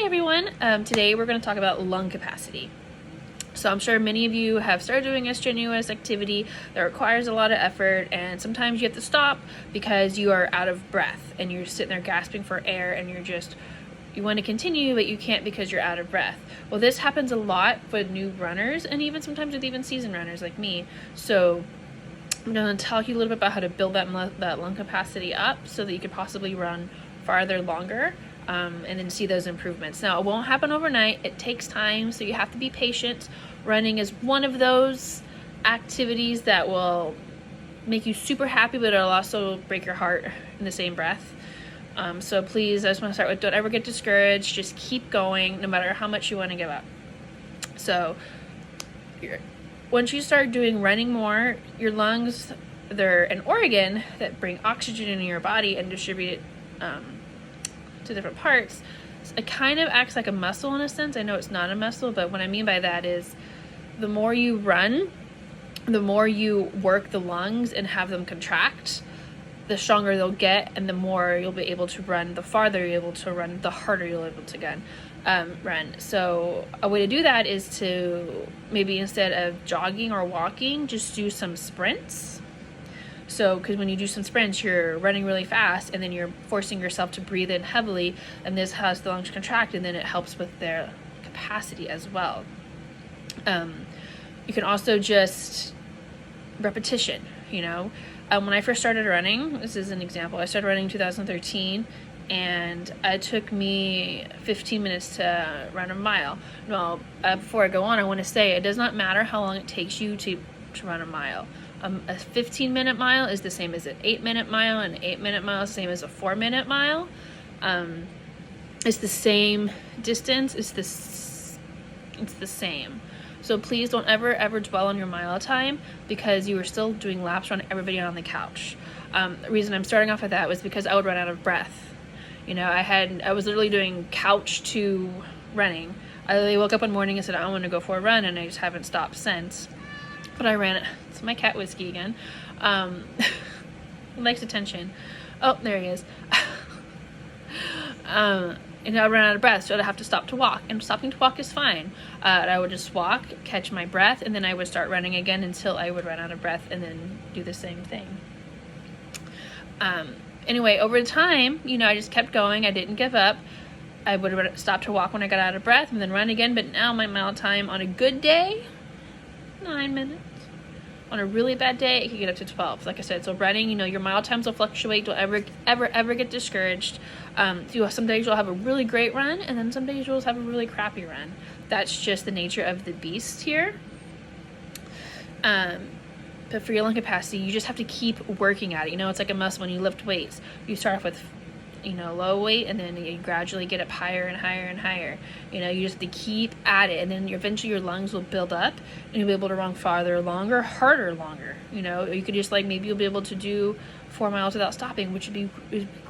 Hi everyone, today we're going to talk about lung capacity. So I'm sure many of you have started doing a strenuous activity that requires a lot of effort, and sometimes you have to stop because you are out of breath and you're sitting there gasping for air and you want to continue but you can't because you're out of breath. Well, this happens a lot with new runners and even sometimes with even seasoned runners like me. So I'm going to talk you a little bit about how to build that lung capacity up so that you could possibly run farther longer. And then see those improvements. Now, it won't happen overnight. It takes time, so you have to be patient. Running is one of those activities that will make you super happy, but it'll also break your heart in the same breath. So please, I just want to start with, don't ever get discouraged. Just keep going, no matter how much you want to give up. So once you start running more, your lungs, they're an organ that bring oxygen into your body and distribute it to different parts. So it kind of acts like a muscle in a sense. I know it's not a muscle, but what I mean by that is the more you run, the more you work the lungs and have them contract, the stronger they'll get, and the more you'll be able to run, the farther you're able to run, the harder you'll be able to run. So a way to do that is to maybe instead of jogging or walking, just do some sprints. So, because when you do some sprints, you're running really fast and then you're forcing yourself to breathe in heavily, and this has the lungs contract, and then it helps with their capacity as well. You can also just repetition, when I first started running, this is an example, I started running in 2013 and it took me 15 minutes to run a mile. Well, before I go on, I want to say it does not matter how long it takes you to run a mile. A 15-minute mile is the same as an 8-minute mile, and an 8-minute mile is the same as a 4-minute mile. It's the same distance. It's the same. So please don't ever dwell on your mile time because you are still doing laps around everybody on the couch. The reason I'm starting off with that was because I would run out of breath. I was literally doing couch to running. I literally woke up one morning and said I want to go for a run, and I just haven't stopped since. But I ran it. It's my cat Whiskey again. Likes attention. Oh, there he is. And I ran out of breath, so I'd have to stop to walk. And stopping to walk is fine. I would just walk, catch my breath, and then I would start running again until I would run out of breath, and then do the same thing. Anyway, over time, I just kept going. I didn't give up. I would stop to walk when I got out of breath and then run again. But now my mile time on a good day, 9 minutes. On a really bad day, it can get up to 12. Like I said, so running, your mile times will fluctuate. Don't ever get discouraged. Some days you'll have a really great run, and then some days you'll have a really crappy run. That's just the nature of the beast here. But for your lung capacity, you just have to keep working at it. It's like a muscle when you lift weights. You start off with low weight, and then you gradually get up higher and higher and higher. You just have to keep at it, and then eventually your lungs will build up and you'll be able to run farther, longer, harder, longer. You could just maybe you'll be able to do 4 miles without stopping, which would be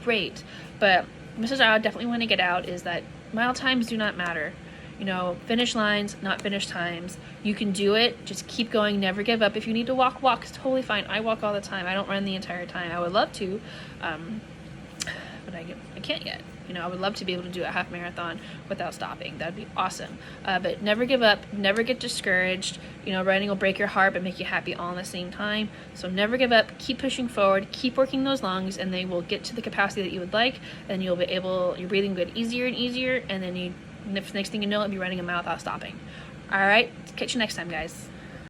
great. But the message I definitely want to get out is that mile times do not matter. Finish lines, not finish times. You can do it. Just keep going. Never give up. If you need to walk, it's totally fine. I walk all the time. I don't run the entire time. I would love to, but I can't yet. I would love to be able to do a half marathon without stopping. That'd be awesome. But never give up. Never get discouraged. Running will break your heart but make you happy all at the same time. So never give up. Keep pushing forward. Keep working those lungs, and they will get to the capacity that you would like. And you're breathing good easier and easier. And then next thing you know, you'll be running a mile without stopping. All right. Catch you next time, guys.